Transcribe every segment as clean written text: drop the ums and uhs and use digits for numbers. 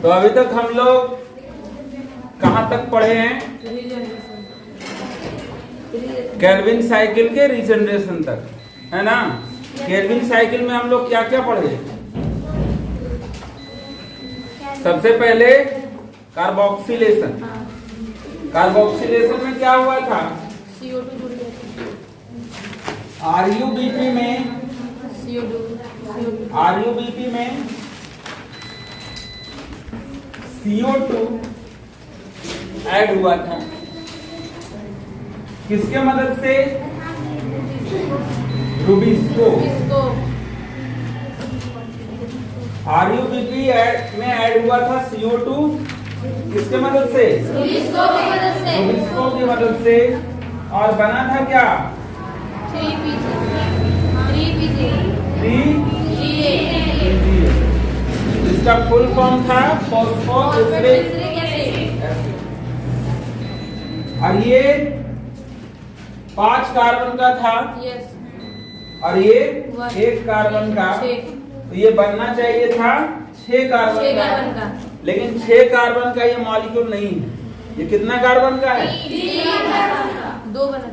तो अभी तक हम लोग कहाँ तक पढ़े हैं? केल्विन साइकिल के रीजनरेशन तक, है ना। केल्विन साइकिल में हम लोग क्या क्या पढ़े? सबसे पहले कार्बोक्सिलेशन। कार्बोक्सिलेशन में क्या हुआ था? CO2 जुड़ गया था। आरयूबीपी में CO2 ऐड हुआ था। किसके मदद से? रुबिस्को। आरयूबीपी में ऐड हुआ था CO2 किसके मदद से? रुबिस्को की मदद से। और बना था क्या? 3PGA। इसका फुल फॉर्म था फॉस्फोएसिलिक एसिड। और ये 5 कार्बन का था और ये 1 कार्बन का। तो ये बनना चाहिए था 6 कार्बन का। लेकिन 6 कार्बन का ये मॉलिक्यूल नहीं है। ये कितना कार्बन का है?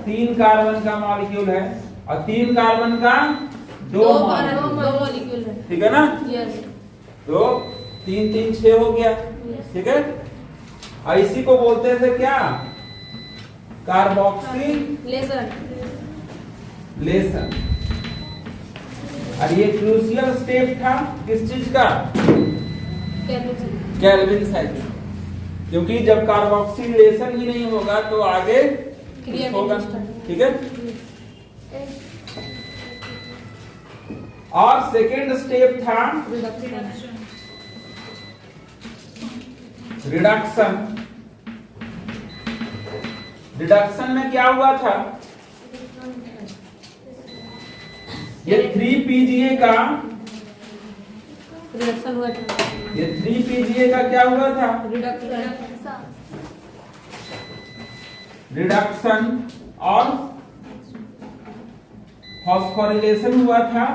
3 कार्बन का मॉलिक्यूल है। और 3 कार्बन का 2 मॉलिक्यूल है। ठीक है ना। तो 3 3 6 हो गया। ठीक है। और इसी को बोलते थे क्या? कार्बोक्सिलेशन। और ये क्रूशियल स्टेप था किस चीज का? Calvin cycle. क्योंकि जब कार्बोक्सिलेशन ही नहीं होगा तो आगे कुछ होगा। ठीक है। और सेकेंड स्टेप था रिडक्शन। रिडक्शन में क्या हुआ था? ये 3PGA का रिडक्शन हुआ था। ये 3PGA का क्या हुआ था? रिडक्शन और फॉस्फोरिलेशन हुआ था।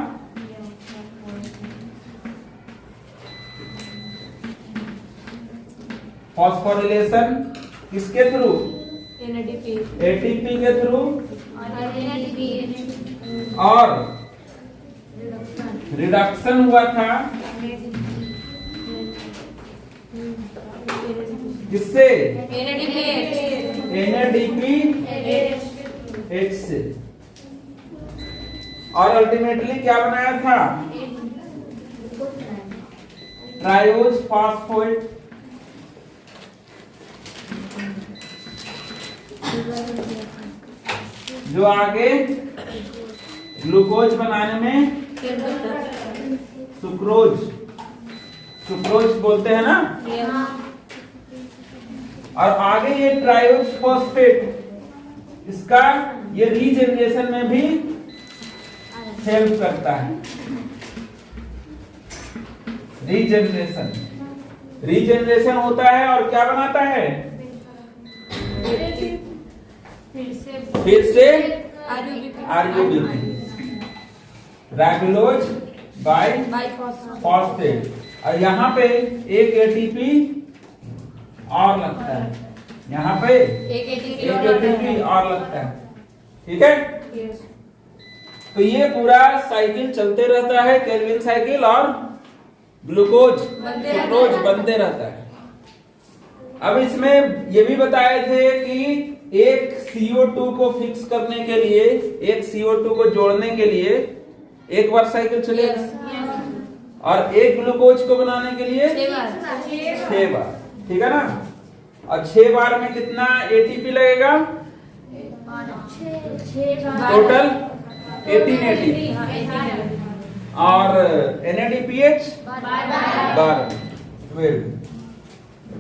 फॉस्फोरिलेशन किसके थ्रू? ATP के थ्रू। और रिडक्शन हुआ था किससे? NADPH से। और अल्टीमेटली क्या बनाया था? Triose phosphate. जो आगे ग्लूकोज बनाने में सुक्रोज बोलते हैं ना। और आगे ये ट्रायोज फॉस्फेट, इसका ये रीजनरेशन में भी हेल्प करता है। रीजनरेशन होता है और क्या बनाता है? फिर से आरयूबीपी, राइबोलोज बाइफॉस्फेट। और यहाँ पे एक ATP और लगता है। यहाँ पे एक ATP और लगता है। ठीक है। तो ये पूरा साइकिल चलते रहता है, केल्विन साइकिल, और ग्लूकोज सुक्रोज बनते रहता है। अब इसमें ये भी बताए थे कि एक CO2 को फिक्स करने के लिए, एक CO2 को जोड़ने के लिए एक बार साइकिल चलेगा। और एक ग्लूकोज को बनाने के लिए 6 बार। ठीक है ना। और 6 बार में कितना ATP लगेगा? Total 18 ATP। और NADPH 12।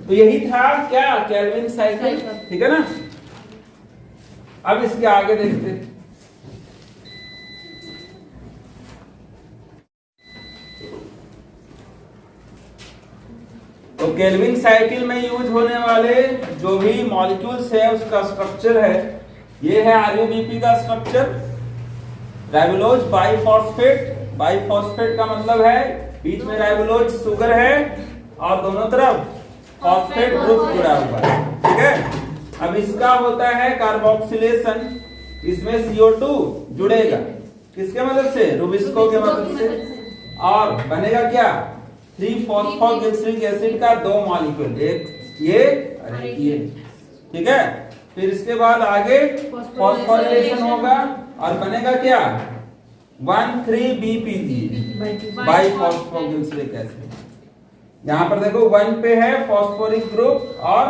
तो यही था क्या? Calvin cycle. ठीक है ना। अब इसके आगे देखते हैं। तो केल्विन साइकिल में यूज होने वाले जो भी मॉलिक्यूल्स है उसका स्ट्रक्चर है, ये है आरयूबीपी का स्ट्रक्चर। राइबोलोज बाइफॉस्फेट, बाइफॉस्फेट का मतलब है बीच में राइबोलोज शुगर है और दोनों तरफ फॉस्फेट ग्रुप जुड़ा हुआ है, ठीक है। अब इसका होता है कार्बोक्सिलेशन, इसमें CO2 जुड़ेगा किसके मदद से, रुबिस्को के मदद से, और बनेगा क्या 3-फॉस्फोग्लिसरिक एसिड का 2 मॉलिक्यूल, एक ये और एक ये, ठीक है। फिर इसके बाद आगे फॉस्फोरिलेशन होगा और बनेगा क्या 1,3-BPG बाइफॉस्फोग्लिसरिक एसिड। यहाँ पर देखो 1 पे है फॉस्फोरिक ग्रुप और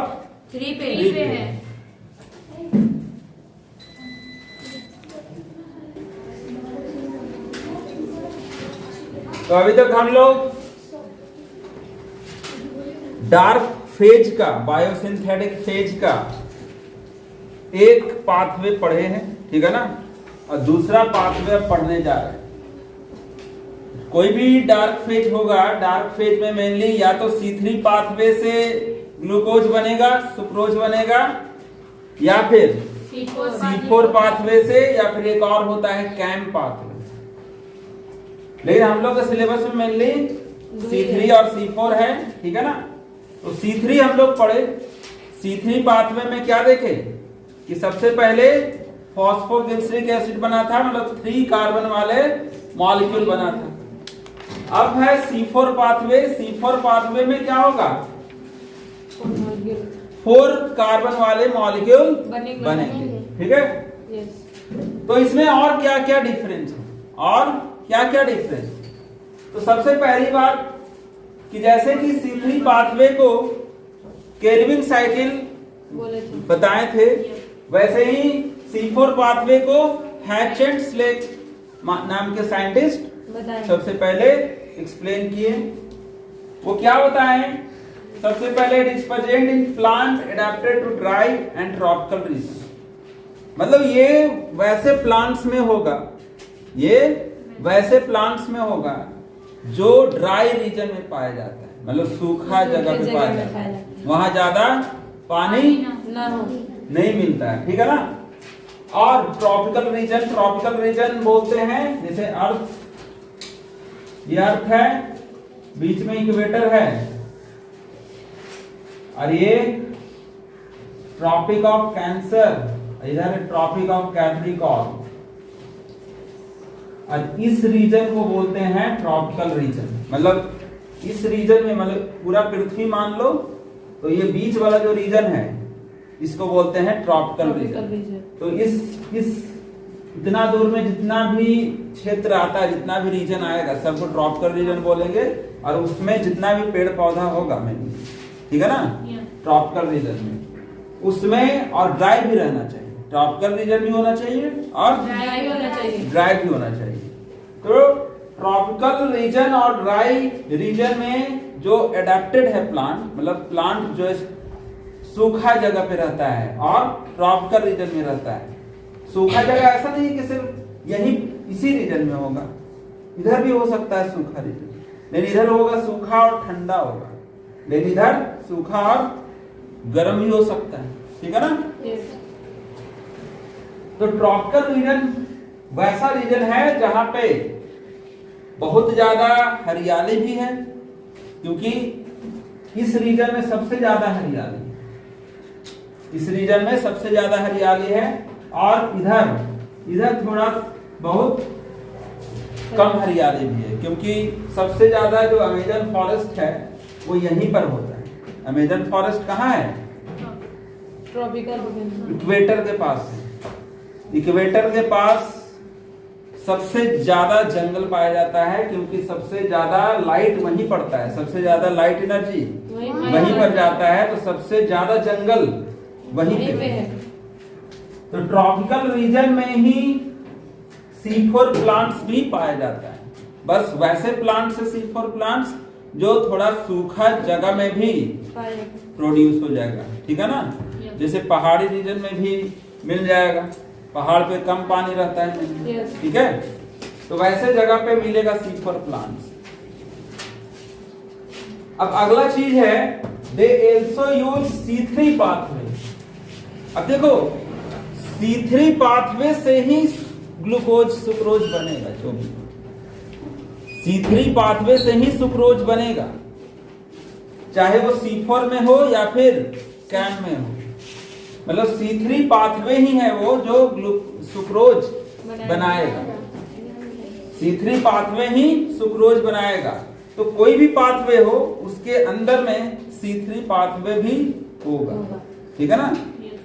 3 पे है। तो अभी तक हम लोग डार्क फेज का, बायोसिंथेटिक फेज का एक पाथवे पढ़े हैं, ठीक है ना, और दूसरा पाथवे पढ़ने जा रहे हैं। कोई भी डार्क फेज होगा, डार्क फेज में मेनली या तो C3 पाथवे से ग्लूकोज बनेगा, सुक्रोज बनेगा, या फिर C4 पाथवे से, या फिर एक और होता है कैम पाथवे। लेकिन हम लोग के सिलेबस में मेनली C3 और C4 है, ठीक है ना। तो C3 हम लोग पढ़े। C3 पाथवे में क्या देखे कि सबसे पहले फॉस्फोग्लिसरिक एसिड बना था, मतलब 3 कार्बन वाले मॉलिक्यूल बना था। अब है C4 पाथवे। C4 पाथवे में क्या होगा 4 कार्बन वाले मॉलिक्यूल बनेंगे, ठीक है। तो इसमें और क्या क्या डिफरेंस है, और क्या क्या डिफरेंस। तो सबसे पहली बात कि जैसे कि C3 पाथवे को केल्विन साइकिल बताए थे, वैसे ही C4 पाथवे को हैचेट-स्लेक नाम के साइंटिस्ट सबसे पहले एक्सप्लेन किए। वो क्या बताएं, सबसे पहले it is present in plant adapted to dry and tropical region. मतलब ये वैसे प्लांट्स में होगा, ये वैसे प्लांट्स में होगा जो ड्राई रीजन में पाया जाता है, मतलब सूखा जगह पे पाया जाता है, वहां ज्यादा पानी नहीं मिलता है, ठीक है ना। और ट्रॉपिकल रीजन बोलते हैं, जैसे अर्थ, ये अर्थ है, बीच में इक्वेटर है, और ये ट्रॉपिक ऑफ कैंसर, इधर है ट्रॉपिक ऑफ कैप्रिकॉर्न, और इस रीजन को बोलते हैं ट्रॉपिकल रीजन। मतलब इस रीजन में, मतलब पूरा पृथ्वी मान लो, तो ये बीच वाला जो रीजन है इसको बोलते हैं ट्रॉपिकल रीजन। तो इस इतना दूर में जितना भी क्षेत्र आता है, जितना भी रीजन आएगा, सबको ट्रॉपिकल रीजन बोलेंगे, और उसमें जितना भी पेड़ पौधा होगा, ठीक है ना, ट्रॉपिकल रीजन में, उसमें और ड्राई भी रहना चाहिए। ट्रॉपिकल रीजन भी होना चाहिए और ड्राई भी होना चाहिए। तो ट्रॉपिकल रीजन और ड्राई रीजन में जो एडेप्टेड है प्लांट, मतलब प्लांट जो सूखा जगह पे रहता है, और ट्रॉपिकल रीजन में रहता है। सूखा जगह ऐसा नहीं कि सिर्फ यही इसी रीजन में होगा, इधर भी हो सकता है सूखा रीजन, लेकिन इधर होगा सूखा और ठंडा होगा, लेकिन इधर सूखा और गर्म भी हो सकता है, ठीक है ना। तो ट्रॉपिकल रीजन वैसा रीजन है जहां पे बहुत ज्यादा हरियाली भी है, क्योंकि इस रीजन में सबसे ज्यादा हरियाली है, इस रीजन में सबसे ज्यादा हरियाली है, और इधर थोड़ा बहुत कम हरियाली भी है, क्योंकि सबसे ज्यादा जो अमेजन फॉरेस्ट है वो यहीं पर होता है। अमेजन फॉरेस्ट कहाँ है, ट्रॉपिकल इक्वेटर के पास है। इक्वेटर के पास सबसे ज्यादा जंगल पाया जाता है, क्योंकि सबसे ज्यादा लाइट वहीं पड़ता है, सबसे ज्यादा लाइट एनर्जी वहीं पर जाता है, तो सबसे ज्यादा जंगल वहीं पे है। तो ट्रॉपिकल रीजन में ही C4 प्लांट्स भी पाया जाता है। बस वैसे प्लांट्स है C4 प्लांट्स जो थोड़ा सूखा जगह में भी प्रोड्यूस हो जाएगा, ठीक है ना। जैसे पहाड़ी रीजन में भी मिल जाएगा, पहाड़ पे कम पानी रहता है, ठीक है। तो वैसे जगह पे मिलेगा C4 प्लांट्स। अब अगला चीज है they also use C3 pathway. अब देखो C3 पाथवे से ही ग्लूकोज सुक्रोज बनेगा, जो भी C3 पाथवे से ही सुक्रोज बनेगा। चाहे वो C4 में हो या फिर कैम में हो, मतलब C3 पाथवे ही है वो जो सुक्रोज बनाएगा। C3 पाथवे ही सुक्रोज बनाएगा। तो कोई भी पाथवे हो उसके अंदर में C3 पाथवे भी होगा, ठीक है ना।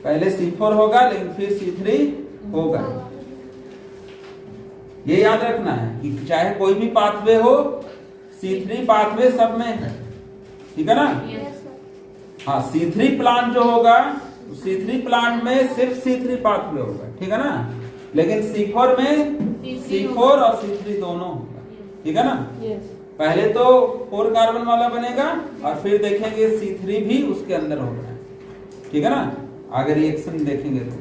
पहले C4 होगा लेकिन फिर C3 होगा। ये याद रखना है कि चाहे कोई भी पाथवे हो C3 पाथवे सब में है, ठीक है ना। हाँ, C3 प्लांट जो होगा C3 प्लांट में सिर्फ C3 पाथवे होगा, ठीक है ना। लेकिन C4 में C4 और C3 दोनों होगा, ठीक है ना। पहले तो 4 कार्बन वाला बनेगा और फिर देखेंगे C3 भी उसके अंदर होगा, ठीक है ना। आगे रिएक्शन देखेंगे तो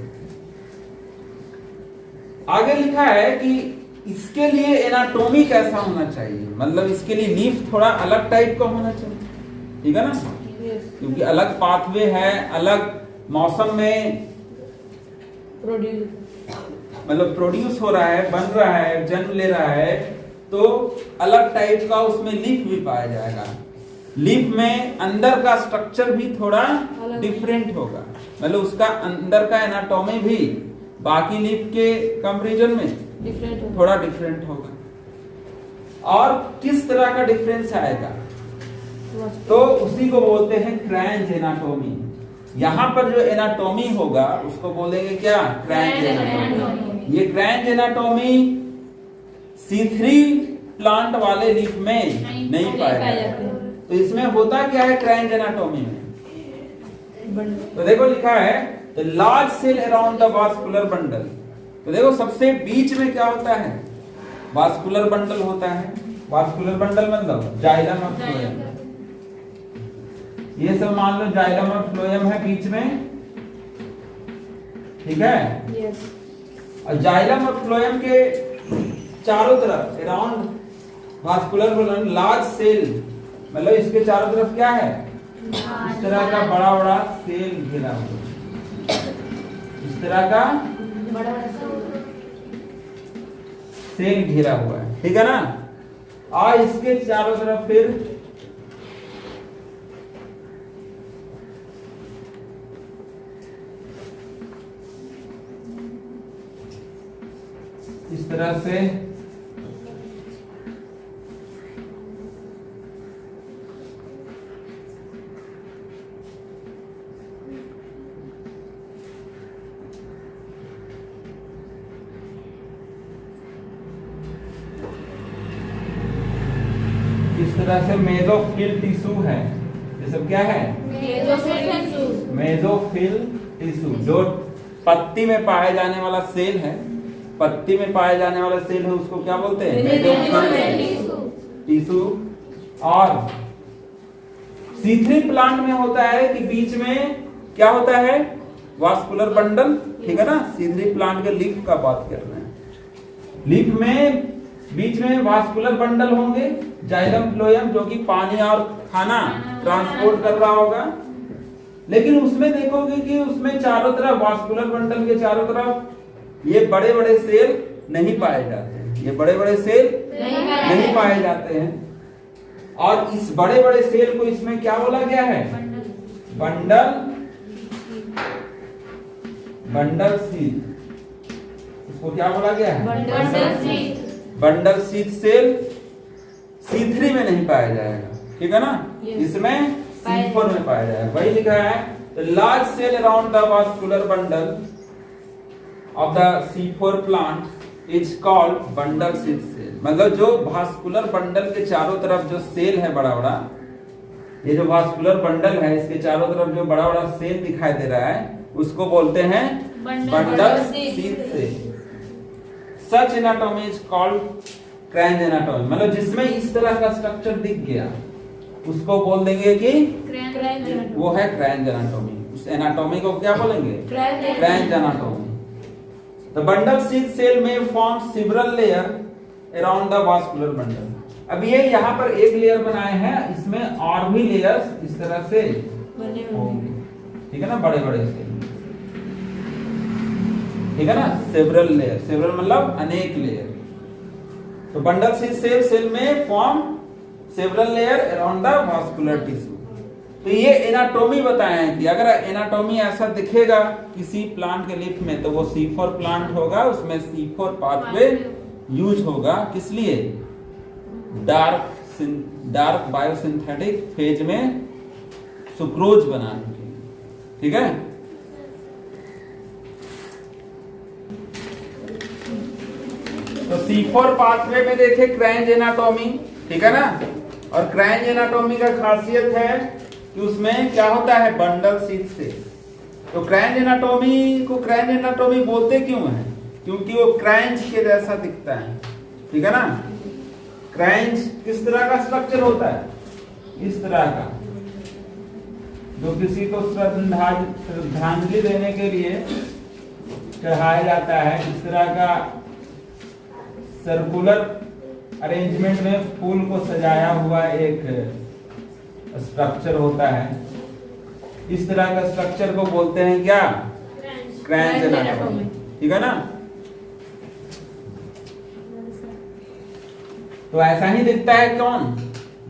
आगे लिखा है कि इसके लिए एनाटॉमी कैसा होना चाहिए, मतलब इसके लिए लीफ थोड़ा अलग टाइप का होना चाहिए, ठीक है ना। क्योंकि अलग पाथवे है, अलग मौसम में मतलब प्रोड्यूस हो रहा है, बन रहा है, जन्म ले रहा है, तो अलग टाइप का उसमें लीफ भी पाया जाएगा। लीफ में अंदर का स्ट्रक्चर भी थोड़ा डिफरेंट होगा, मतलब उसका अंदर का एनाटॉमी भी बाकी लीफ के कंपैरिजन में थोड़ा डिफरेंट होगा। और किस तरह का डिफरेंस आएगा तो उसी को बोलते हैं क्रैंच एनाटॉमी। यहाँ पर जो एनाटॉमी होगा उसको बोलेंगे क्या, क्रैंच एनाटॉमी। ये क्रैंच एनाटॉमी C3 प्लांट वाले लीफ में नहीं पाया जाता। तो इसमें होता क्या है क्रैंच एनाटॉमी में, तो देखो लिखा है the large cell around the vascular bundle. तो देखो सबसे बीच में क्या होता है, वास्कुलर बंडल होता है। वास्कुलर बंडल मतलब जाइलम और फ्लोएम, ये सब मान लो जाइलम और फ्लोएम है बीच में, ठीक है। और जाइलम और फ्लोएम के चारों तरफ around vascular bundle large cell, मतलब इसके चारों तरफ क्या है, इस तरह का बड़ा बड़ा सेल घिरा हुआ, इस तरह का सेल घिरा हुआ है, ठीक है ना। और इसके चारों तरफ फिर इस तरह से मेसोफिल टिश्यू है। ये सब क्या है, मेसोफिल टिश्यू, जो पत्ती में पाए जाने वाला सेल है। पत्ती में पाए जाने वाला सेल है उसको क्या बोलते हैं, मेसोफिल टिश्यू। और C3 प्लांट में होता है कि बीच में क्या होता है, वास्कुलर बंडल, ठीक है ना। C3 प्लांट के लीफ का बात कर रहे हैं। लीफ में बीच में वास्कुलर बंडल होंगे, जाइलम फ्लोएम जो कि पानी और खाना ट्रांसपोर्ट कर रहा होगा। लेकिन उसमें देखोगे कि उसमें चारों तरफ वास्कुलर बंडल के चारों तरफ ये बड़े बड़े सेल नहीं पाए जाते हैं, ये बड़े बड़े सेल नहीं पाए जाते हैं। और इस बड़े बड़े सेल को इसमें क्या बोला गया है, बंडल, बंडल शीथ। इसको क्या बोला गया है, बंडल शीथ सेल C3 में नहीं पाया जाएगा, ठीक है ना। इसमें C4 में पाया जाएगा। वही लिखा है large cell around the vascular bundle of the C4 plant is called bundle sheath cell. मतलब जो वास्कुलर बंडल के चारों तरफ जो सेल है बड़ा बड़ा, ये जो वास्कुलर बंडल है इसके चारों तरफ जो बड़ा बड़ा सेल दिखाई दे रहा है उसको बोलते हैं bundle sheath cell. Such anatomy is called Kranz anatomy. मतलब जिसमें इस तरह का स्ट्रक्चर दिख गया उसको बोल देंगे कि वो है क्रैंच एनाटॉमी। उस एनाटॉमी को क्या बोलेंगे, Kranz anatomy. The bundle sheath cell में form several layer around the vascular bundle. अब ये यहाँ पर एक लेयर बनाए हैं, इसमें और भी लेयर्स इस तरह से होंगे, ठीक है ना, बड़े बड़े सेल, ठीक है ना। सेवरल लेयर, सेवरल मतलब अनेक लेयर। तो बंडल शीथ सेल में form several layer around the vascular tissue. तो ये एनाटॉमी बताए हैं कि अगर एनाटॉमी ऐसा दिखेगा किसी प्लांट के लीफ में तो वो C4 प्लांट होगा, उसमें C4 पाथवे यूज होगा। किस लिए? डार्क बायोसिंथेटिक फेज में सुक्रोज बनाने के लिए। ठीक है, तो C4 पाथवे में देखे क्रेंज एनाटॉमी, ठीक है ना। और क्रेंज एनाटॉमी का खासियत है कि उसमें क्या होता है, बंडल सीट से। तो क्रेंज एनाटॉमी को क्रेंज एनाटॉमी बोलते क्यों है? क्योंकि वो क्रेंज के जैसा दिखता है, ठीक है ना। क्रेंज किस तरह का स्ट्रक्चर होता है? इस तरह का, जो किसी को श्रद्धांजलि देने के लिए चढ़ाया जाता है। इस तरह का सर्कुलर अरेंजमेंट में फूल को सजाया हुआ एक स्ट्रक्चर होता है। इस तरह का स्ट्रक्चर को बोलते हैं क्या? क्रेंज एनाटॉमी, ठीक है ना। तो ऐसा ही दिखता है कौन?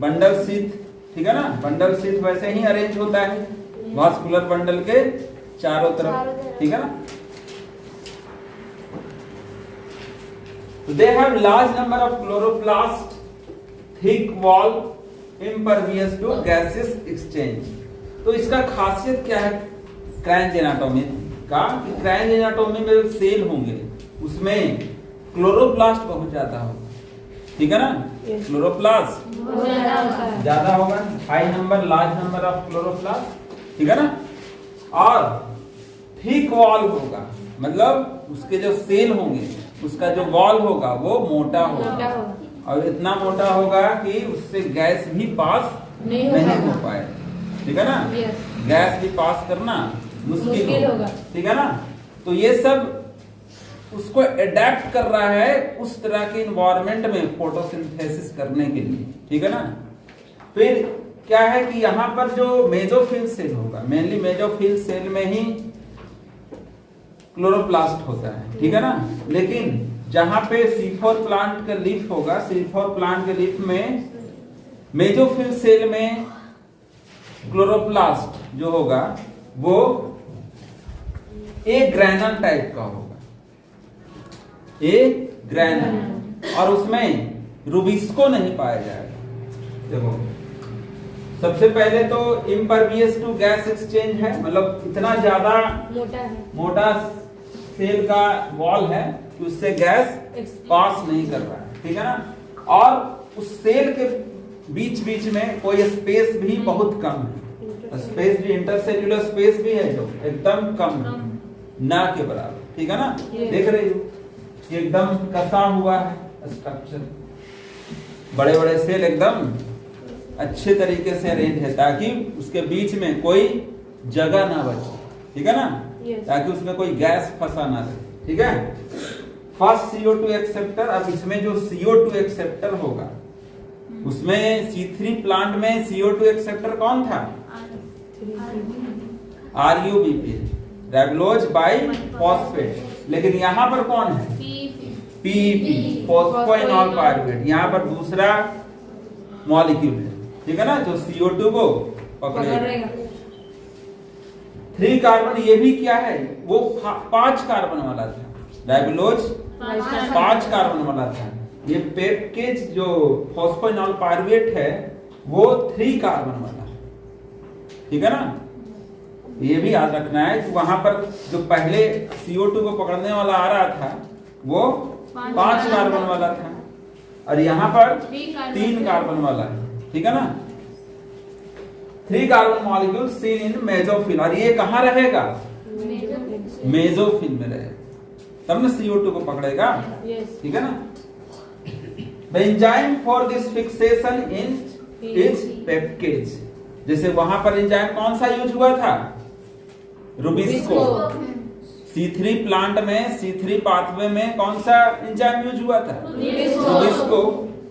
बंडल शीथ, ठीक है ना। बंडल शीथ वैसे ही अरेंज होता है वास्कुलर बंडल के चारों तरफ, ठीक है ना। They have large number of chloroplast, thick wall, impervious to gaseous exchange। तो इसका खासियत क्या है क्रेंज एनाटॉमी का? कि क्रेंज एनाटॉमी में जो सेल होंगे उसमें क्लोरोप्लास्ट बहुत ज्यादा होगा, ठीक है ना। क्लोरोप्लास्ट ज्यादा होगा, high number, large number of chloroplast, ठीक है ना। और थिक वॉल होगा, मतलब उसके जो सेल होंगे उसका जो वॉल होगा वो मोटा होगा, और इतना मोटा होगा कि उससे गैस भी पास नहीं हो पाए, ठीक है ना। गैस भी पास करना मुश्किल होगा, ठीक है ना। तो ये सब उसको एडेप्ट कर रहा है उस तरह के इन्वायरमेंट में फोटोसिंथेसिस करने के लिए, ठीक है ना। फिर क्या है कि यहाँ पर जो मेसोफिल सेल होगा, मेनली मेसोफिल सेल में ही क्लोरोप्लास्ट होता है, ठीक है ना। लेकिन जहां पे C4 प्लांट का लीफ होगा, C4 प्लांट के लीफ में मेसोफिल सेल में क्लोरोप्लास्ट जो होगा वो एक ग्रैनल टाइप का होगा, एक ग्रैनल, और उसमें रूबिस्को नहीं पाया जाएगा। देखो, सबसे पहले तो इम्परवियस टू गैस एक्सचेंज है, मतलब इतना ज्यादा मोटा सेल का वॉल है कि उससे गैस पास नहीं कर रहा है, ठीक है ना। और उस सेल के बीच बीच में कोई स्पेस भी बहुत कम है, स्पेस भी, इंटरसेल्यूलर स्पेस भी है जो एकदम कम है, ना के बराबर, ठीक है ना। देख रहे हो ये एकदम कसा हुआ है स्ट्रक्चर, बड़े बड़े सेल एकदम अच्छे तरीके से अरेंज है ताकि उसके बीच में कोई जगह ना बचे, ठीक है ना, ताकि उसमें कोई गैस फंसा ना रहे, ठीक है। फर्स्ट CO2 एक्सेप्टर, अब इसमें जो CO2 एक्सेप्टर होगा उसमें C3 प्लांट में CO2 एक्सेप्टर कौन था? RUBP, राइबोलोज by phosphate. लेकिन यहाँ पर कौन है? PEP, phosphoenol pyruvate. यहाँ पर दूसरा मॉलिक्यूल है, ठीक है ना, जो CO2 को पकड़ेगा। 3 कार्बन, ये भी क्या है, वो 5 कार्बन वाला था, राइबोलोज 5 कार्बन वाला था। ये पेप्केज जो फॉस्फोइनॉल पायरुवेट है वो 3 कार्बन वाला है, ठीक है ना। ये भी याद रखना है कि वहां पर जो पहले CO2 को पकड़ने वाला आ रहा था वो 5 कार्बन वाला था, और यहाँ पर 3 कार्बन वाला है, ठीक है ना। 3 carbon molecule seen in mesophyll, और ये कहाँ रहेगा? मेसोफिल में रहेगा, तब ना CO2 को पकड़ेगा, ठीक है ना। The enzyme for this fixation is peptidase। जैसे वहां पर एंजाइम कौन सा यूज हुआ था? रूबिस्को। C3 प्लांट में, C3 पाथवे में कौन सा एंजाइम यूज हुआ था? रूबिस्को।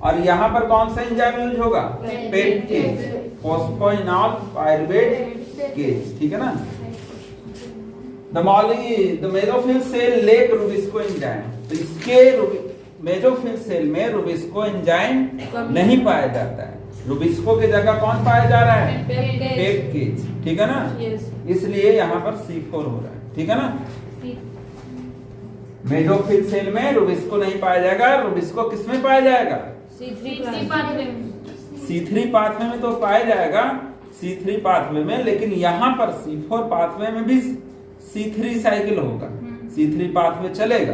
और यहाँ पर कौन सा एंजाइम यूज होगा? पेप्टेज, फॉस्फोइनॉल पायरुवेट केज, ठीक है ना। The mesophyll cell lack rubisco enzyme, तो इसके मेसोफिल सेल में रूबिस्को एंजाइम नहीं पाया जाता है, रुबिस्को की जगह कौन पाया जा रहा है? पेप गेज। पेप गेज, ठीक है ना? यस। इसलिए यहाँ पर C4 हो रहा है, ठीक है ना? मेसोफिल सेल में रुबिस्को नहीं पाया जाएगा। रुबिस्को किस में पाया जाएगा? C3 पाथवे में। C3 पाथवे में तो पाया जाएगा, C3 पाथवे में, लेकिन यहाँ पर C4 पाथवे में भी C3 साइकिल होगा, C3 पाथवे चलेगा,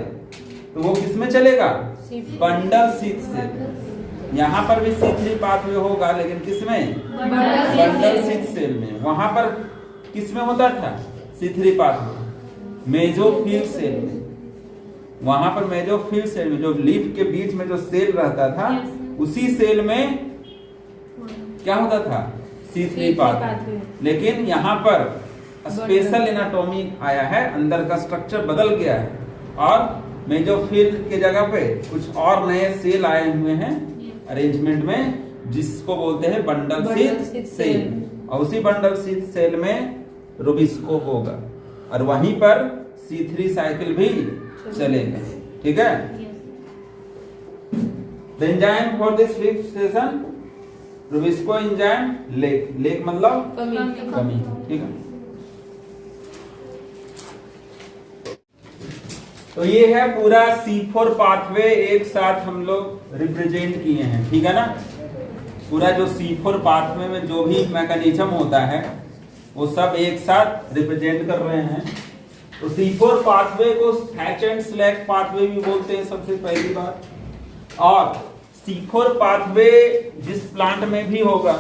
तो वो किस में चलेगा? Bundle sheath cell. यहाँ पर भी C3 पाथवे होगा, लेकिन किस में? बंडल शीथ सेल में। वहां पर किस में होता था C3 पाथवे? मेसोफिल सेल में। वहां पर मेसोफिल सेल में जो लीफ के बीच में जो सेल रहता था, उसी सेल में क्या होता था? C3 pathway. लेकिन यहाँ पर स्पेशल एनाटॉमी आया है, अंदर का स्ट्रक्चर बदल गया है और मेसोफिल के जगह पे कुछ और नए सेल आए हुए हैं अरेंजमेंट में, जिसको बोलते हैं बंडल शीथ सेल। और उसी बंडल शीथ सेल में रुबिस्को होगा और वहीं पर C3 साइकिल भी चलेगा, ठीक है? The enzyme for this fixation, Rubisco enzyme lake मतलब कमी, ठीक है? तो ये है पूरा C4 पाथवे एक साथ हम लोग रिप्रेजेंट किए हैं, ठीक है ना? पूरा जो C4 पाथवे में जो भी मैकेनिज्म होता है वो सब एक साथ रिप्रेजेंट कर रहे हैं। तो C4 पाथवे को हैच एंड स्लैक पाथवे भी बोलते हैं सबसे पहली बात। और C4 पाथवे जिस प्लांट में भी होगा,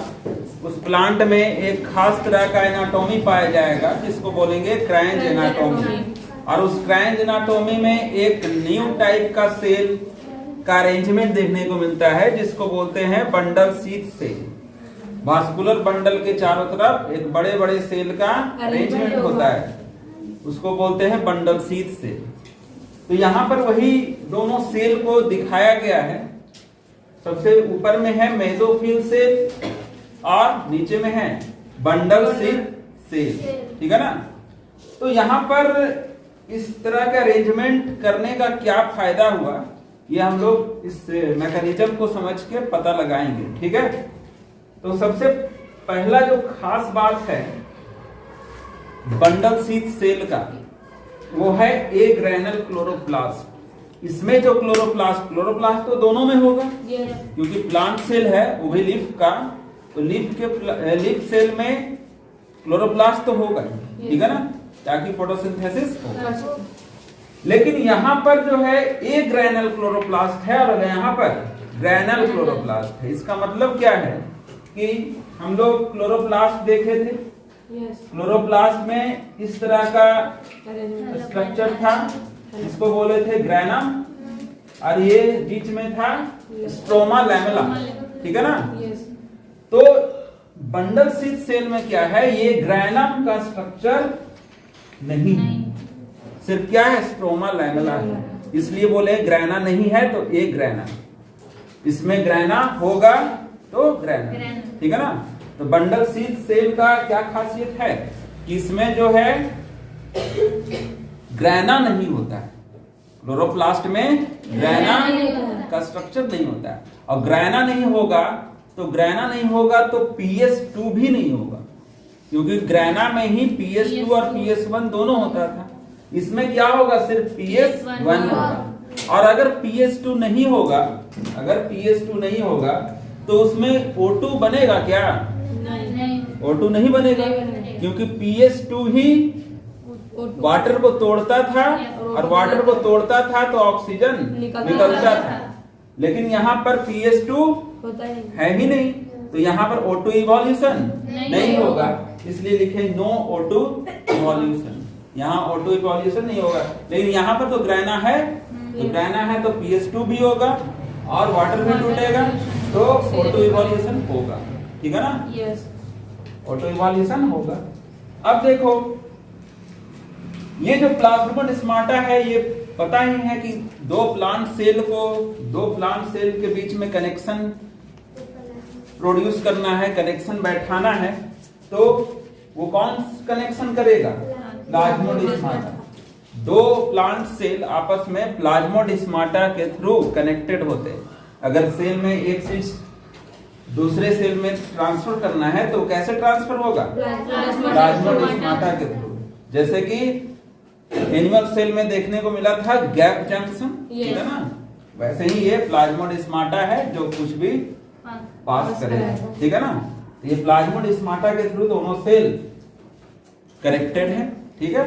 उस प्लांट में एक खास तरह का एनाटॉमी पाया जाएगा, जिसको बोलेंगे क्रांच एनाटॉमी। और उस क्रांच एनाटॉमी में एक न्यू टाइप का सेल का अरेंजमेंट देखने को मिलता है, जिसको बोलते हैं bundle sheath cell. Vascular bundle के चारों तरफ एक बड़े बड़े सेल का अरेंजमेंट होता है, उसको बोलते हैं बंडल शीथ सेल। तो यहाँ पर वही दोनों सेल को दिखाया गया है। सबसे ऊपर में है मेसोफिल सेल और नीचे में है बंडल शीथ सेल, ठीक है ना? तो यहाँ पर इस तरह का अरेंजमेंट करने का क्या फायदा हुआ, ये हम लोग इस मैकेनिज्म को समझ के पता लगाएंगे, ठीक है? तो सबसे पहला जो खास बात है बंडल शीथ सेल का, वो है ए ग्रैनल क्लोरोप्लास्ट। इसमें जो क्लोरोप्लास्ट तो दोनों में होगा, क्योंकि प्लांट सेल है वो भी लीफ का, तो लीफ सेल में क्लोरोप्लास्ट तो होगा, ठीक है ना? ताकि फोटोसिंथेसिस हो। लेकिन यहाँ पर जो है ए ग्रैनल क्लोरोप्लास्ट है और यहाँ पर ग्रैनल क्लोरोप्लास्ट है। इसका मतलब क्या है कि हम लोग क्लोरोप्लास्ट देखे थे, क्लोरोप्लास्ट में इस तरह का स्ट्रक्चर था, इसको बोले थे ग्रैनम, और ये बीच में था स्ट्रोमा लैमेला, ठीक है ना? तो बंडल शीथ सेल में क्या है, ये ग्रैनम का स्ट्रक्चर नहीं, सिर्फ क्या है, स्ट्रोमा लैमेला है। इसलिए बोले ग्रैना नहीं है तो ए ग्रैना, इसमें ग्रैना होगा तो ग्रैना, ठीक है ना? तो बंडल शीथ सेल का क्या खासियत है कि इसमें जो है ग्रैना नहीं होता है। क्लोरोप्लास्ट में ग्रैना का स्ट्रक्चर नहीं होता है, और ग्रैना नहीं होगा तो PS2 भी नहीं होगा, क्योंकि ग्रैना में ही PS2 और PS1 दोनों होता था। इसमें क्या होगा, सिर्फ PS1 होगा। और अगर PS2 नहीं होगा तो उसमें O2 बनेगा क्या? नहीं, O2 नहीं बनेगा, क्योंकि PS2 ही वाटर को तोड़ता था, और वाटर को तोड़ता था तो ऑक्सीजन निकलता था। लेकिन यहाँ पर PS2 है ही नहीं, तो यहाँ पर O2 इवोल्यूशन नहीं होगा, इसलिए लिखे नो O2 इवोल्यूशन। यहाँ O2 इवोल्यूशन नहीं होगा। लेकिन यहाँ पर तो ग्रैना है तो PS2 भी होगा और वाटर भी टूटेगा, तो O2 इवोल्यूशन होगा, ठीक है ना? यस, O2 इवोल्यूशन होगा। अब देखो, ये जो प्लाज्मोड स्माटा है, ये पता ही है कि दो प्लांट सेल के बीच में कनेक्शन प्रोड्यूस करना है, कनेक्शन बैठाना है, तो वो कौन कनेक्शन करेगा? प्लाज्मोडेस्माटा। दो प्लांट सेल आपस में प्लाज्मोडेस्माटा के थ्रू कनेक्टेड होते हैं। अगर सेल में एक चीज दूसरे सेल में ट्रांसफर करना है तो कैसे ट्रांसफर होगा? प्लाज्मोडेस्माटा के थ्रू। जैसे कि एनिमल सेल में देखने को मिला था गैप जंक्शन, ठीक है ना, वैसे ही ये प्लाज्मोडेस्माटा है जो कुछ भी पास करेगा, ठीक है ना। ये प्लाज्मोडेस्माटा के थ्रू दोनों सेल कनेक्टेड है, ठीक है।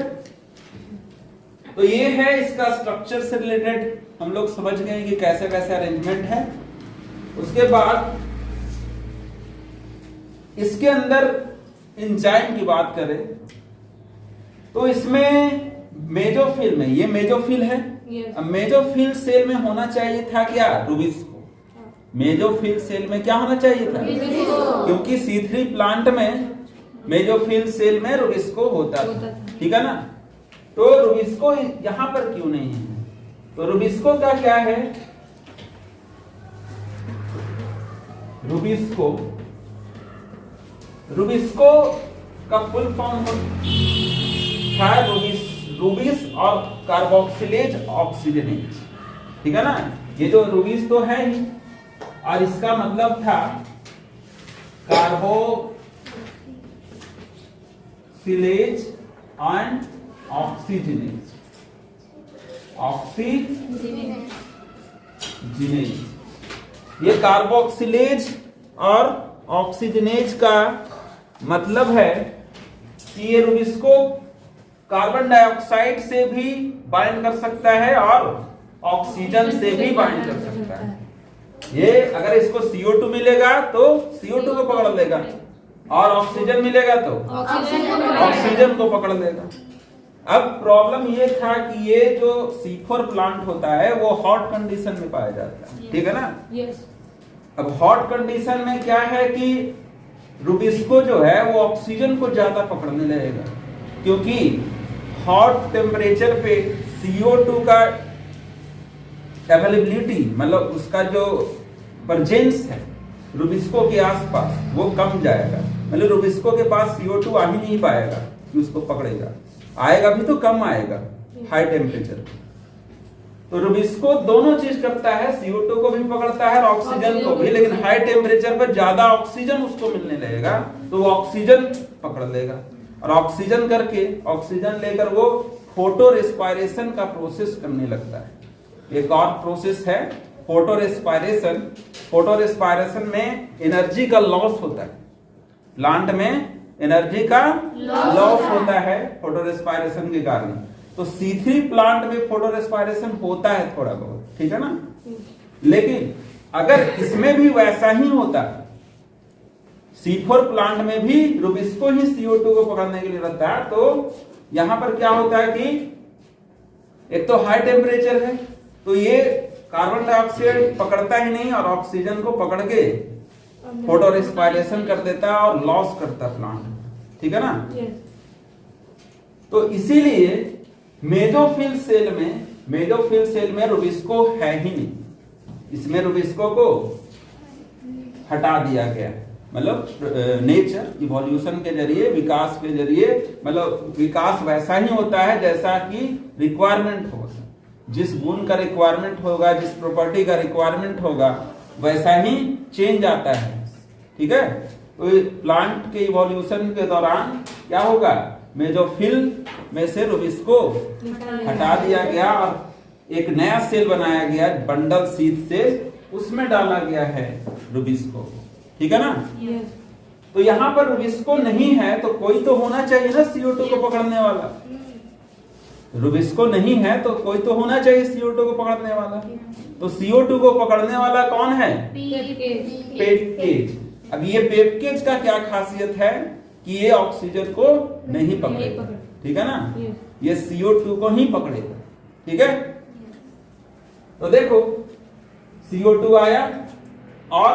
तो ये है इसका स्ट्रक्चर से रिलेटेड हम लोग समझ गए कि कैसे कैसे अरेंजमेंट है। उसके बाद इसके अंदर एंजाइम की बात करें तो इसमें मेजोफिल में, ये मेजोफिल है। अब मेजोफिल सेल में होना चाहिए था क्या? रुबिस्को। मेजोफिल सेल में क्या होना चाहिए था? क्योंकि C3 प्लांट में मेजोफिल सेल में रुबिस्को होता था, ठीक है ना। तो रुबिस्को यहां पर क्यों नहीं है? तो रुबिस्को का क्या है? रुबिस्को का फुल फॉर्म था रुबिस और कार्बोक्सिलेज ऑक्सीजनेज, ठीक है ना। ये जो रुबिस तो है ही, और इसका मतलब था कार्बोक्सिलेज एंड ऑक्सीजनेज। ये कार्बोक्सिलेज और ऑक्सीजनेज का मतलब है कि ये रुबिस्को कार्बन डाइऑक्साइड से भी बाइंड कर सकता है और ऑक्सीजन से भी बाइंड कर सकता है। ये अगर इसको CO2 मिलेगा तो CO2 को पकड़ लेगा, और ऑक्सीजन मिलेगा तो ऑक्सीजन को पकड़ लेगा। अब प्रॉब्लम ये था कि ये जो C4 प्लांट होता है वो हॉट कंडीशन में पाया जाता है, ठीक है ना। अब हॉट कंडीशन में क्या है कि रुबिस्को जो है वो ऑक्सीजन को ज्यादा पकड़ने लगेगा, क्योंकि हॉट टेम्परेचर पे CO2 का अवेलेबिलिटी, मतलब उसका जो प्रेजेंस है रुबिस्को के आसपास वो कम जाएगा। मतलब रुबिस्को के पास CO2 आ ही नहीं पाएगा कि उसको पकड़ेगा, आएगा भी तो कम आएगा हाई टेम्परेचर। तो रुबिस्को दोनों चीज करता है, CO2 को भी पकड़ता है और ऑक्सीजन को भी, लेकिन हाई टेम्परेचर पर ज्यादा ऑक्सीजन उसको मिलने लगेगा तो वो ऑक्सीजन पकड़ लेगा, और ऑक्सीजन करके ऑक्सीजन लेकर वो फोटो रेस्पायरेशन का प्रोसेस करने लगता है। एक और प्रोसेस है फोटो रेस्पायरेशन। फोटो रेस्पायरेशन में एनर्जी का लॉस होता है, प्लांट में एनर्जी का लॉस होता है फोटो रेस्पायरेशन के कारण। तो C3 प्लांट में फोटो रेस्पायरेशन होता है थोड़ा बहुत, ठीक है ना। लेकिन अगर इसमें भी वैसा ही होता, C4 प्लांट में भी रुबिस्को ही CO2 को पकड़ने के लिए रहता है, तो यहां पर क्या होता है कि एक तो हाई टेम्परेचर है तो ये कार्बन डाइऑक्साइड पकड़ता ही नहीं और ऑक्सीजन को पकड़ के फोटो रेस्पायरेशन कर देता है और लॉस करता है प्लांट, ठीक है ना। तो इसीलिए मेजोफिल सेल में रुबिस्को है ही नहीं, इसमें रुबिस्को को हटा दिया गया है। मतलब नेचर इवोल्यूशन के जरिए, विकास के जरिए, मतलब विकास वैसा ही होता है जैसा कि रिक्वायरमेंट होगा। जिस गुण का रिक्वायरमेंट होगा, जिस प्रॉपर्टी का रिक्वायरमेंट होगा, वैसा ही चेंज आता है, ठीक है। तो प्लांट के इवोल्यूशन के दौरान क्या होगा, मेजोफिल में से रुबिस्को हटा दिया गया और एक नया सेल बनाया गया बंडल सीध से, उसमें डाला गया है रुबिस्को, ठीक है ना। तो यहाँ पर रुबिस्को नहीं है तो कोई तो होना चाहिए ना CO2 को पकड़ने वाला। रुबिस्को नहीं है तो कोई तो होना चाहिए CO2 को पकड़ने वाला। तो CO2 को पकड़ने वाला कौन है? पेपकेज। अब ये पेपकेज का क्या खासियत है कि ये ऑक्सीजन को नहीं पकड़ेगा, ठीक है ना, ये CO2 को ही पकड़ेगा, ठीक है। तो देखो CO2 आया और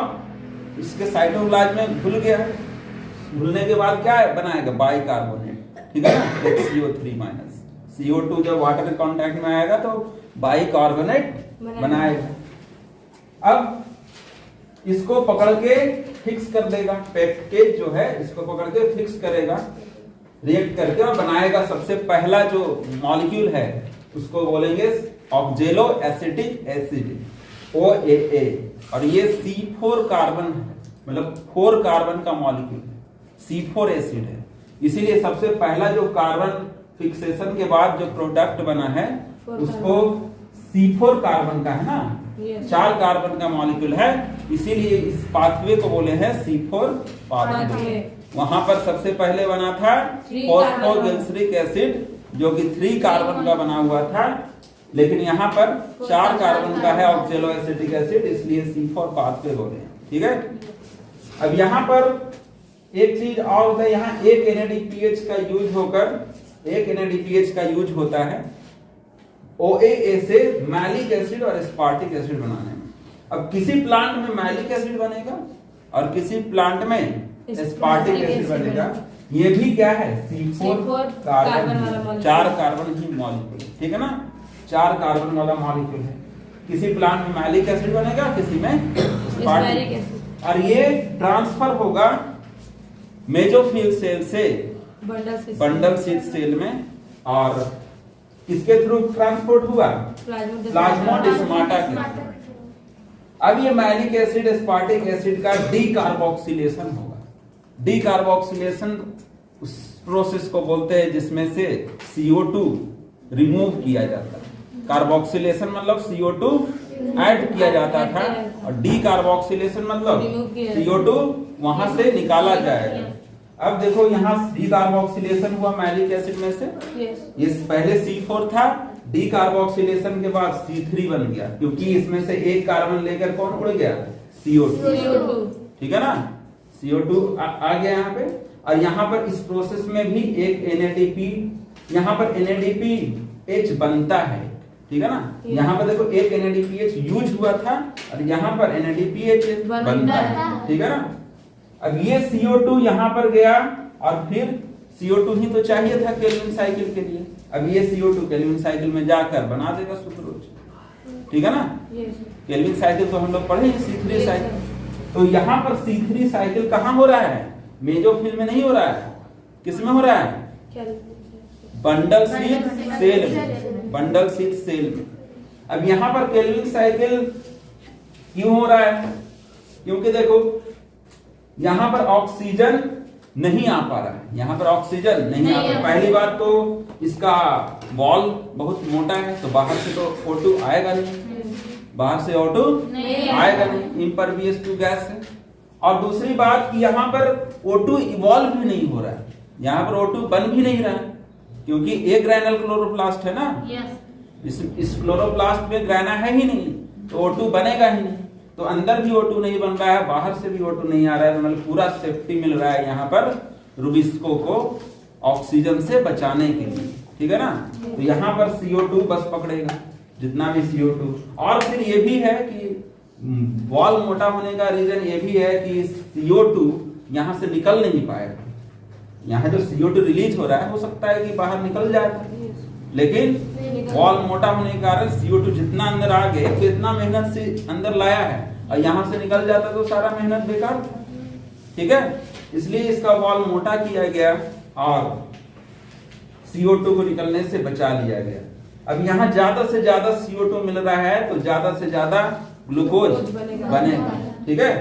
इसके साइटोप्लाज्म में घुल गया, घुलने के बाद क्या बनाएगा, बाइकार्बोनेट, ठीक है ना, CO3- CO2 जब वाटर के कांटेक्ट में आएगा तो बाइकार्बोनेट बनाएगा। अब इसको पकड़ के फिक्स कर देगा, पेप्टेज जो है इसको पकड़ के फिक्स करेगा, रिएक्ट करके और बनाएगा सबसे पहला जो मॉलिक्यूल है उसको बोलेंगे ऑक्जेलो एसिटिक एसिड OAA, और ये C4 कार्बन है, मतलब 4 कार्बन का मॉलिक्यूल है, C4 एसिड है। इसीलिए सबसे पहला जो कार्बन फिक्सेशन के बाद जो प्रोडक्ट बना है उसको C4 कार्बन का है ना, 4 कार्बन का मॉलिक्यूल है, इसीलिए इस पाथवे को बोले हैं C4 पाथवे। वहां पर सबसे पहले बना था फॉस्फोग्लिसरिक एसिड जो कि 3 कार्बन का बना हुआ था, लेकिन यहाँ पर 4 कार्बन का है ऑक्जेलो एसिटिक एसिड, इसलिए C4 पाथवे बोले हैं। ठीक है, अब यहाँ पर एक चीज और होता है, यहाँ एक NADPH का यूज होकर एक NADPH का यूज होता है OAA से मैलिक एसिड और एस्पार्टिक एसिड बनाने में। अब किसी प्लांट में मैलिक एसिड बनेगा और किसी प्लांट में एस्पार्टिक एसिड बनेगा। ये भी क्या है, C4 कार्बन, 4 कार्बन ही मॉलिक्यूल, ठीक है ना, 4 कार्बन वाला मॉलिक्यूल है। किसी प्लांट में मैलिक एसिड बनेगा, किसी में एस्पार्टिक एसिड, और ये ट्रांसफर होगा मेसोफिल सेल से बंडल शीथ सेल में, और किसके थ्रू ट्रांसपोर्ट हुआ, प्लाज्मोडेस्माटा के थ्रू। अब ये मैलिक एसिड एस्पार्टिक एसिड का डीकार्बोक्सिलेशन होगा। डीकार्बोक्सिलेशन उस प्रोसेस को बोलते हैं जिसमें से CO2 रिमूव किया जाता है। कार्बोक्सिलेशन मतलब CO2 ऐड किया जाता था, और डीकार्बोक्सिलेशन मतलब CO2 वहां से निकाला जाएगा। अब देखो यहाँ डीकार्बोक्सिलेशन हुआ मैलिक एसिड में से, इस पहले C4 था, डीकार्बोक्सिलेशन के बाद C3 बन गया, क्योंकि इसमें से एक कार्बन लेकर कौन उड़ गया, CO2, ठीक है ना, CO2 आ गया यहाँ पे। और यहाँ पर इस प्रोसेस में भी एक NADP, यहाँ पर NADPH बनता है, ठीक है ना, यहाँ पर देखो एक NADPH यूज हुआ था और यहाँ पर NADPH बनता है, ठीक है ना। अब ये CO2 यहाँ पर गया और फिर CO2 ही तो चाहिए था केल्विन साइकिल के लिए। अब ये CO2 केल्विन साइकिल में जाकर बना देगा सुक्रोज, ठीक है ना। केल्विन साइकिल तो हम लोग पढ़े C3 साइकिल। तो यहाँ पर C3 साइकिल कहाँ हो रहा है, मेसोफिल में नहीं हो रहा है, किस में हो रहा है, बंडल शीथ सेल में, बंडल शीथ सेल में। अब यहाँ पर केल्विन साइकिल क्यों हो रहा है, क्योंकि देखो यहाँ पर ऑक्सीजन नहीं आ पा रहा है, यहाँ पर ऑक्सीजन नहीं आ पा रहा। पहली बात तो इसका वॉल बहुत मोटा है, तो बाहर से तो O2 आएगा नहीं, बाहर से O2 आएगा नहीं, इम्परवियस टू गैस है। और दूसरी बात कि यहाँ पर O2 इवॉल्व भी नहीं हो रहा है, यहाँ पर O2 बन भी नहीं रहा है, क्योंकि एक ग्रैनल क्लोरोप्लास्ट है ना, इस क्लोरोप्लास्ट में ग्रैना है ही नहीं, तो O2 बनेगा ही नहीं। तो अंदर भी O2 नहीं बन रहा है, बाहर से भी O2 नहीं आ रहा है, तो मतलब पूरा सेफ्टी मिल रहा है यहाँ पर रुबिस्को को ऑक्सीजन से बचाने के लिए, ठीक है ना। तो यहाँ पर CO2 बस पकड़ेगा, जितना भी CO2। और फिर ये भी है कि वॉल मोटा होने का रीजन ये भी है कि CO2 यहाँ से निकल नहीं पाएगा। यहाँ जो CO2 रिलीज हो रहा है, हो सकता है कि बाहर निकल जाए, लेकिन वॉल मोटा होने के कारण CO2 जितना अंदर आ गए, तो इतना मेहनत से अंदर लाया है, और यहाँ से निकल जाता तो सारा मेहनत बेकार था, ठीक है। इसलिए इसका वॉल मोटा किया गया और CO2 को निकलने से बचा लिया गया। अब यहाँ ज्यादा से ज्यादा CO2 मिल रहा है, तो ज्यादा से ज्यादा ग्लूकोज बनेगा, ठीक है।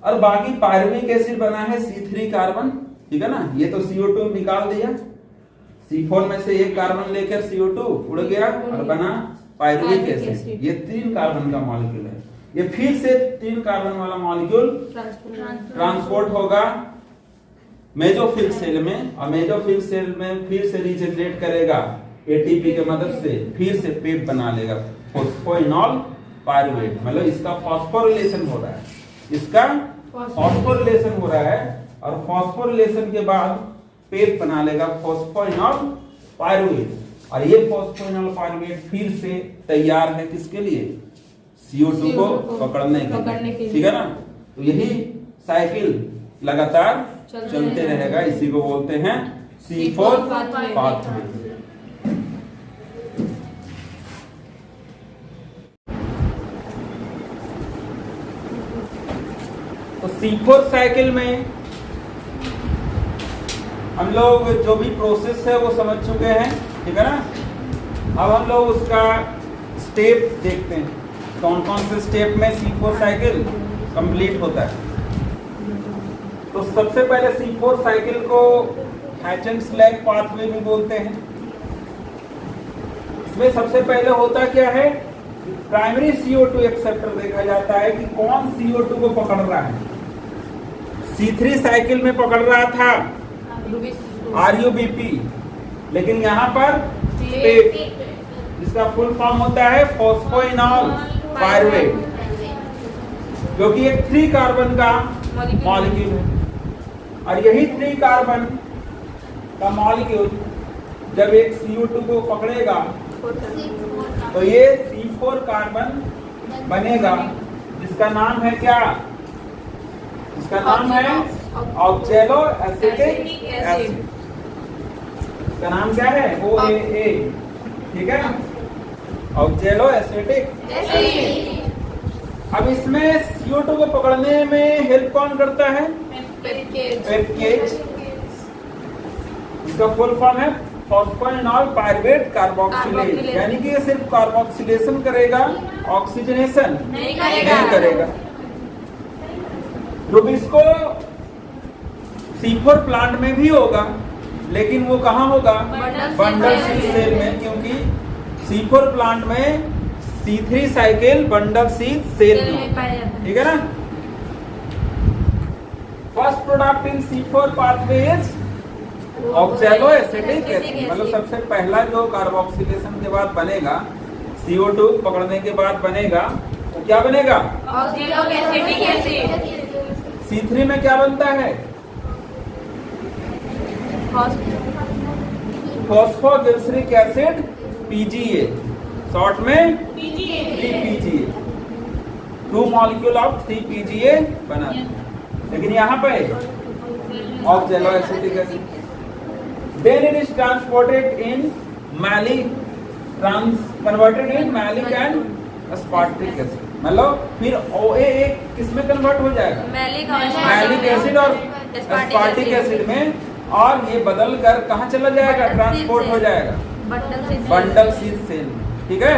और बाकी पायरुविक एसिड बना है C3 कार्बन, ठीक है ना। ये तो CO2 निकाल दिया, C4 में से एक कार्बन लेकर CO2 उड़ गया और बना पायरुविक एसिड। ये 3 कार्बन का मॉलिक्यूल है। ये फिर से 3 कार्बन वाला मॉलिक्यूल ट्रांसपोर्ट होगा मेसोफिल सेल में, और मेसोफिल सेल में फिर से रीजनरेट करेगा ATP के मदद से, फिर से पेप बना लेगा फॉस्फोइनॉल पायरुवेट। मतलब इसका फॉस्फोरिलेशन हो रहा है, इसका फॉस्फोरिलेशन हो रहा है, और फॉस्फोरिलेशन के बाद पेप बना लेगा फॉस्फोइनॉल पायरुवेट। और ये फॉस्फोइनॉल पायरुवेट फिर से तैयार है किसके लिए, CO2 को पकड़ने के लिए, ठीक है ना। तो यही साइकिल लगातार चलते रहेगा, इसी को बोलते हैं C4 पाथवे। तो C4 साइकिल में हम लोग जो भी प्रोसेस है वो समझ चुके हैं, ठीक है ना। अब हम लोग उसका स्टेप देखते हैं, कौन कौन से स्टेप में C4 साइकिल कंप्लीट होता है। तो सबसे पहले C4 साइकिल को हैचेंट स्लैग पाथवे भी बोलते हैं। इसमें सबसे पहले होता क्या है, प्राइमरी CO2 एक्सेप्टर देखा जाता है कि कौन CO2 को पकड़ रहा है। C3 साइकिल में पकड़ रहा था RUBP, लेकिन यहाँ पर स्टेट, जिसका फुल फॉर्म होता है फॉस्फोइनॉल पायरुवेट, जो कि एक 3 कार्बन का मॉलिक्यूल है। और यही 3 कार्बन का मॉलिक्यूल जब एक CO2 को पकड़ेगा तो ये C4 कार्बन बनेगा, जिसका नाम है क्या, जिसका नाम है ऑक्सैलो एसिटिक एसिड। इसका नाम क्या है, OAA, ठीक है, ऑक्सैलो एसिटिक एसिड। अब इसमें CO2 को पकड़ने में हेल्प कौन करता है, पेप्टेज, इसका फुल फॉर्म है फॉस्फोइनॉल पायरुवेट कार्बोक्सिलेज, यानी कि ये सिर्फ कार्बोक्सिलेशन करेगा, ऑक्सीजनेशन नहीं करेगा। रुबिस्को C4 प्लांट में भी होगा, लेकिन वो कहाँ होगा, बंडल शीथ सेल में, क्योंकि C4 प्लांट में C3 cycle bundle sheath cell में, ठीक है ना। First product in C4 pathway is oxalo acetic acid, मतलब सबसे पहला जो कार्बोक्सिलेशन के बाद बनेगा, CO2 पकड़ने के बाद बनेगा, तो क्या बनेगा, ऑक्सैलो एसिटिक एसिड। C3 में क्या बनता है, फॉस्फोग्लिसरिक एसिड PGA, शॉर्ट में 3PGA, 2 मॉलिक्यूल ऑफ 3PGA बना। लेकिन यहाँ पे oxalo acetic acid, then it is transported in converted in malic and aspartic acid, मतलब फिर OAA किस में कन्वर्ट हो जाएगा, मैलिक एसिड और एस्पार्टिक एसिड में, और ये बदल कर कहाँ चला जाएगा, ट्रांसपोर्ट हो जाएगा बंडल शीथ सेल में, ठीक है।